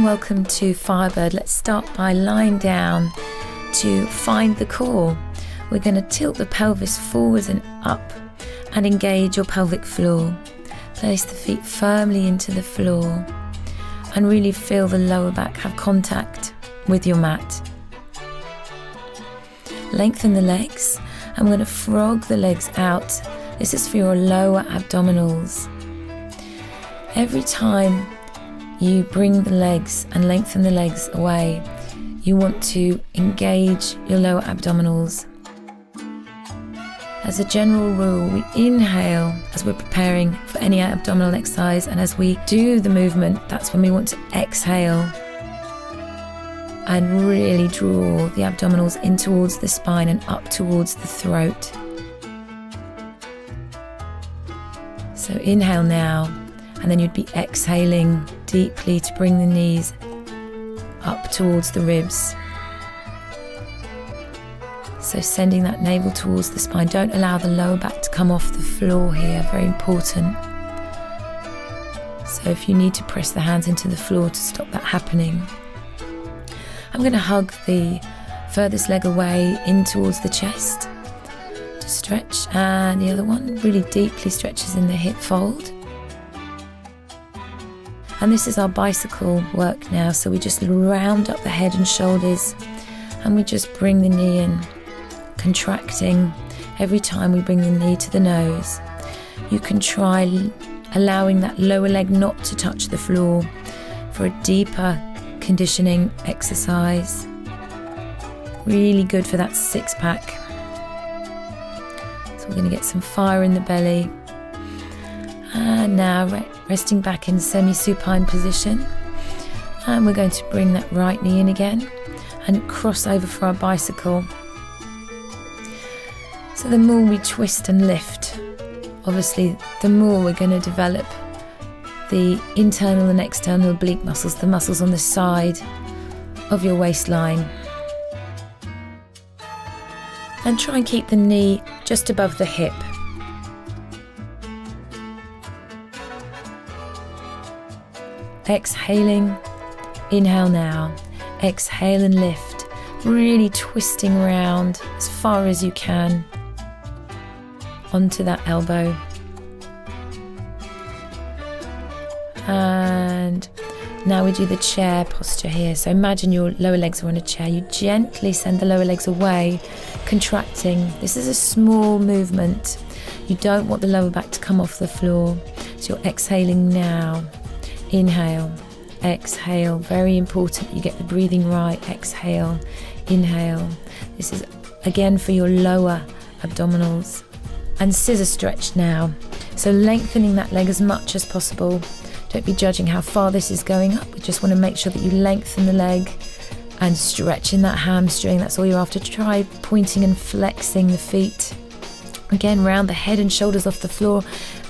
and welcome to Firebird. Let's start by lying down to find the core. We're going to tilt the pelvis forwards and up and engage your pelvic floor. Place the feet firmly into the floor and really feel the lower back have contact with your mat. Lengthen the legs. I'm going to frog the legs out. This is for your lower abdominals. Every time you bring the legs and lengthen the legs away, you want to engage your lower abdominals. As a general rule, we inhale as we're preparing for any abdominal exercise, and as we do the movement, that's when we want to exhale and really draw the abdominals in towards the spine and up towards the throat. So inhale now, and then you'd be exhaling deeply to bring the knees up towards the ribs. So sending that navel towards the spine. Don't allow the lower back to come off the floor here, very important. So if you need to press the hands into the floor to stop that happening. I'm going to hug the furthest leg away in towards the chest to stretch, and the other one really deeply stretches in the hip fold. And this is our bicycle work now, so we just round up the head and shoulders and we just bring the knee in, contracting every time we bring the knee to the nose. You can try allowing that lower leg not to touch the floor for a deeper conditioning exercise. Really good for that six-pack. So we're going to get some fire in the belly. And now resting back in semi-supine position. And we're going to bring that right knee in again and cross over for our bicycle. So the more we twist and lift, obviously the more we're going to develop the internal and external oblique muscles, the muscles on the side of your waistline. And try and keep the knee just above the hip. Exhaling, inhale now, exhale and lift, really twisting around as far as you can onto that elbow. And now we do the chair posture here. So imagine your lower legs are on a chair. You gently send the lower legs away, contracting. This is a small movement. You don't want the lower back to come off the floor. So you're exhaling now. Inhale, exhale, very important you get the breathing right. Exhale, inhale. This is again for your lower abdominals. And scissor stretch now. So lengthening that leg as much as possible. Don't be judging how far this is going up. We just want to make sure that you lengthen the leg and stretch in that hamstring. That's all you're after. Try pointing and flexing the feet. Again, round the head and shoulders off the floor.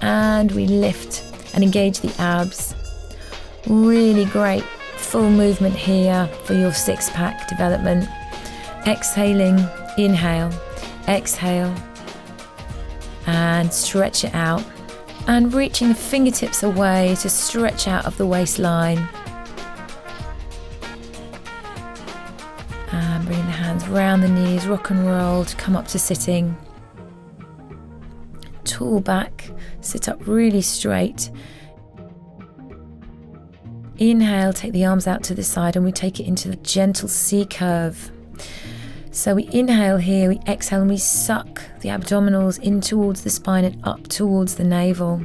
And we lift and engage the abs. Really great full movement here for your six-pack development. Exhaling, inhale, exhale, and stretch it out. And reaching the fingertips away to stretch out of the waistline. And bring the hands round the knees, rock and roll to come up to sitting. Tall back, sit up really straight. Inhale, take the arms out to the side and we take it into the gentle C curve. So we inhale here, we exhale and we suck the abdominals in towards the spine and up towards the navel.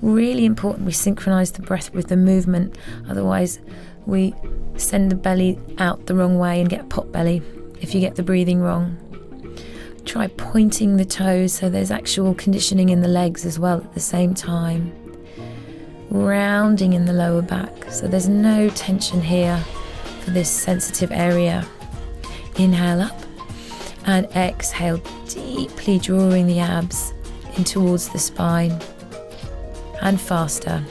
Really important we synchronise the breath with the movement, otherwise we send the belly out the wrong way and get a pot belly if you get the breathing wrong. Try pointing the toes so there's actual conditioning in the legs as well at the same time. Rounding in the lower back, so there's no tension here for this sensitive area. Inhale up and exhale, deeply drawing the abs in towards the spine and faster.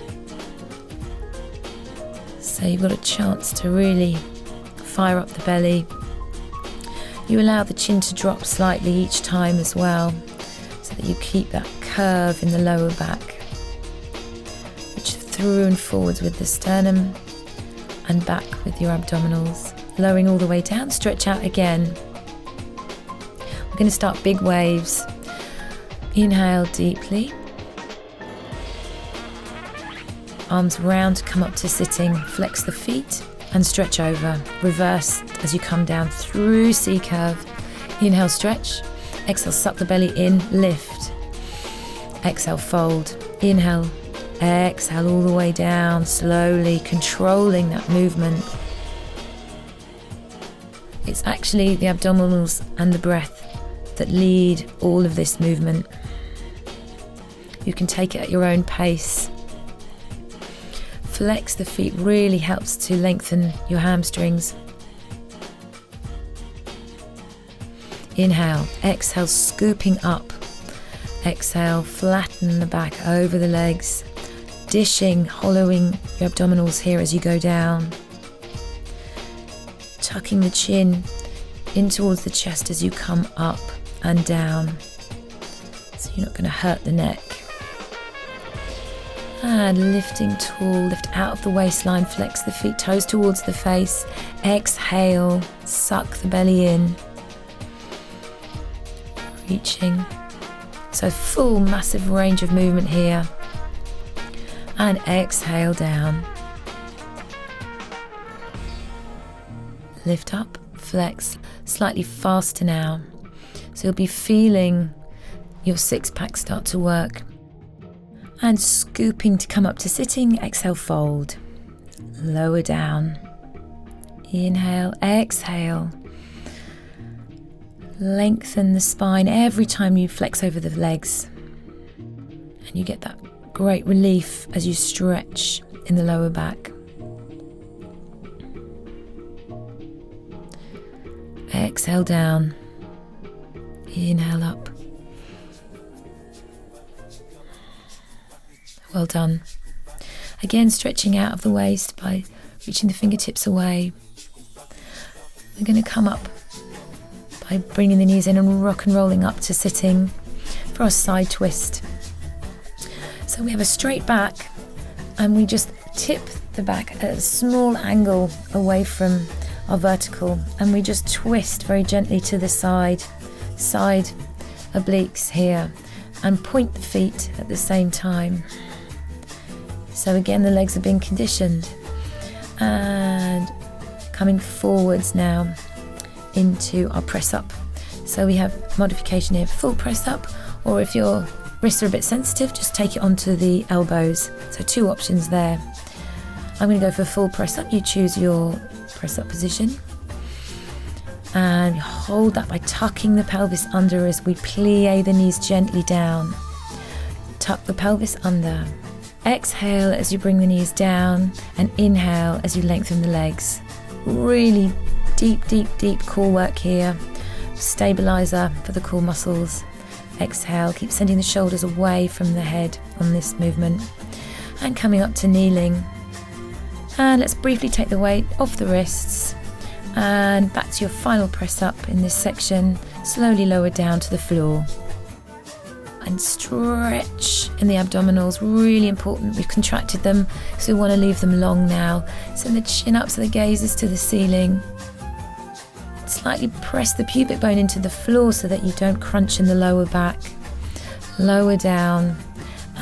So you've got a chance to really fire up the belly. You allow the chin to drop slightly each time as well, so that you keep that curve in the lower back. Reach through and forwards with the sternum and back with your abdominals. Lowering all the way down, stretch out again. We're going to start big waves. Inhale deeply. Arms round to come up to sitting. Flex the feet and stretch over. Reverse as you come down through C curve. Inhale, stretch. Exhale, suck the belly in, lift. Exhale, fold. Inhale, exhale all the way down, slowly controlling that movement. It's actually the abdominals and the breath that lead all of this movement. You can take it at your own pace. Flex the feet really helps to lengthen your hamstrings. Inhale, exhale, scooping up. Exhale, flatten the back over the legs, dishing, hollowing your abdominals here as you go down. Tucking the chin in towards the chest as you come up and down, so you're not going to hurt the neck. And lifting tall, lift out of the waistline, flex the feet, toes towards the face. Exhale, suck the belly in. Reaching. So full massive range of movement here. And exhale down. Lift up, flex, slightly faster now. So you'll be feeling your six-pack start to work. And scooping to come up to sitting, exhale, fold. Lower down. Inhale, exhale. Lengthen the spine every time you flex over the legs. And you get that great relief as you stretch in the lower back. Exhale down. Inhale up. Well done. Again, stretching out of the waist by reaching the fingertips away. We're going to come up by bringing the knees in and rock and rolling up to sitting for our side twist. So we have a straight back and we just tip the back at a small angle away from our vertical, and we just twist very gently to the side obliques here, and point the feet at the same time. So again, the legs are being conditioned, and coming forwards now into our press up. So we have modification here, full press up, or if your wrists are a bit sensitive, just take it onto the elbows. So two options there. I'm going to go for full press up. You choose your press up position, and hold that by tucking the pelvis under as we plie the knees gently down. Tuck the pelvis under. Exhale as you bring the knees down, and inhale as you lengthen the legs. Really deep core work here. Stabilizer for the core muscles. Exhale, keep sending the shoulders away from the head on this movement, and coming up to kneeling. And let's briefly take the weight off the wrists and back to your final press up in this section. Slowly lower down to the floor. And stretch in the abdominals, really important. We've contracted them, so we want to leave them long now. Send the chin up so the gaze is to the ceiling. Slightly press the pubic bone into the floor so that you don't crunch in the lower back. Lower down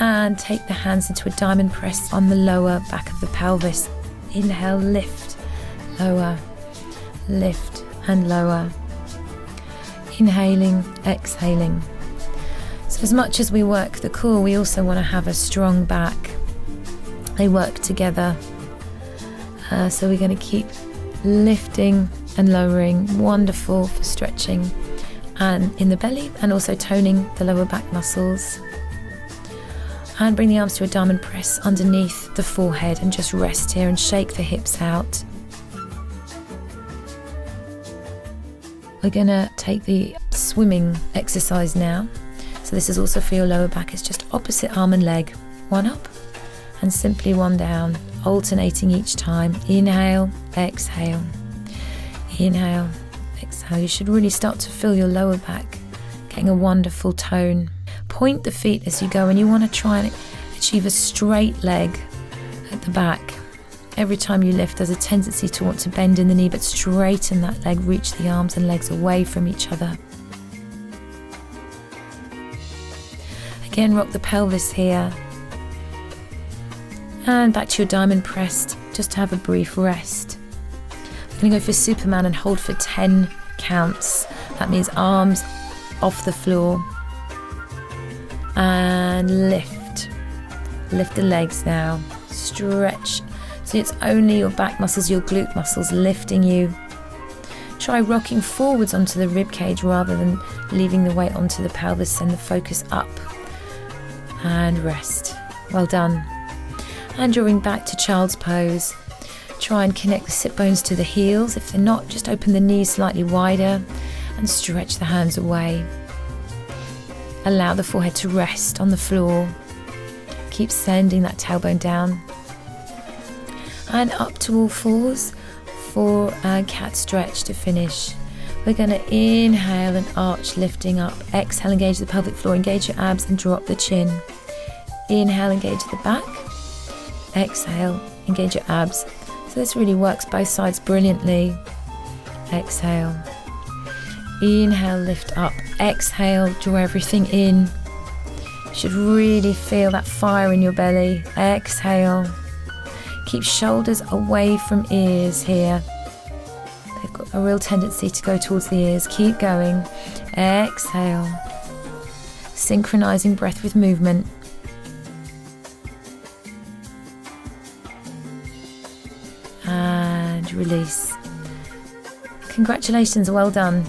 and take the hands into a diamond press on the lower back of the pelvis. Inhale, lift, lower, lift and lower. Inhaling, exhaling. So as much as we work the core, we also want to have a strong back. They work together. So we're going to keep lifting and lowering. Wonderful for stretching and in the belly, and also toning the lower back muscles. And bring the arms to a diamond press underneath the forehead and just rest here and shake the hips out. We're going to take the swimming exercise now. So this is also for your lower back. It's just opposite arm and leg. One up and simply one down, alternating each time. Inhale, exhale. Inhale, exhale. You should really start to feel your lower back getting a wonderful tone. Point the feet as you go, and you want to try and achieve a straight leg at the back. Every time you lift, there's a tendency to want to bend in the knee, but straighten that leg, reach the arms and legs away from each other. Again, rock the pelvis here. And back to your diamond press, just to have a brief rest. I'm going to go for Superman and hold for 10 counts. That means arms off the floor. And lift. Lift the legs now. Stretch. So it's only your back muscles, your glute muscles lifting you. Try rocking forwards onto the rib cage rather than leaving the weight onto the pelvis. Send the focus up. And rest. Well done. And drawing back to child's pose. Try and connect the sit bones to the heels. If they're not, just open the knees slightly wider and stretch the hands away. Allow the forehead to rest on the floor. Keep sending that tailbone down. And up to all fours for a cat stretch to finish. We're going to inhale and arch, lifting up. Exhale, engage the pelvic floor, engage your abs and drop the chin. Inhale, engage the back. Exhale, engage your abs. So this really works both sides brilliantly. Exhale. Inhale, lift up. Exhale, draw everything in. You should really feel that fire in your belly. Exhale. Keep shoulders away from ears here. They've got a real tendency to go towards the ears. Keep going. Exhale. Synchronizing breath with movement. And release. Congratulations, well done.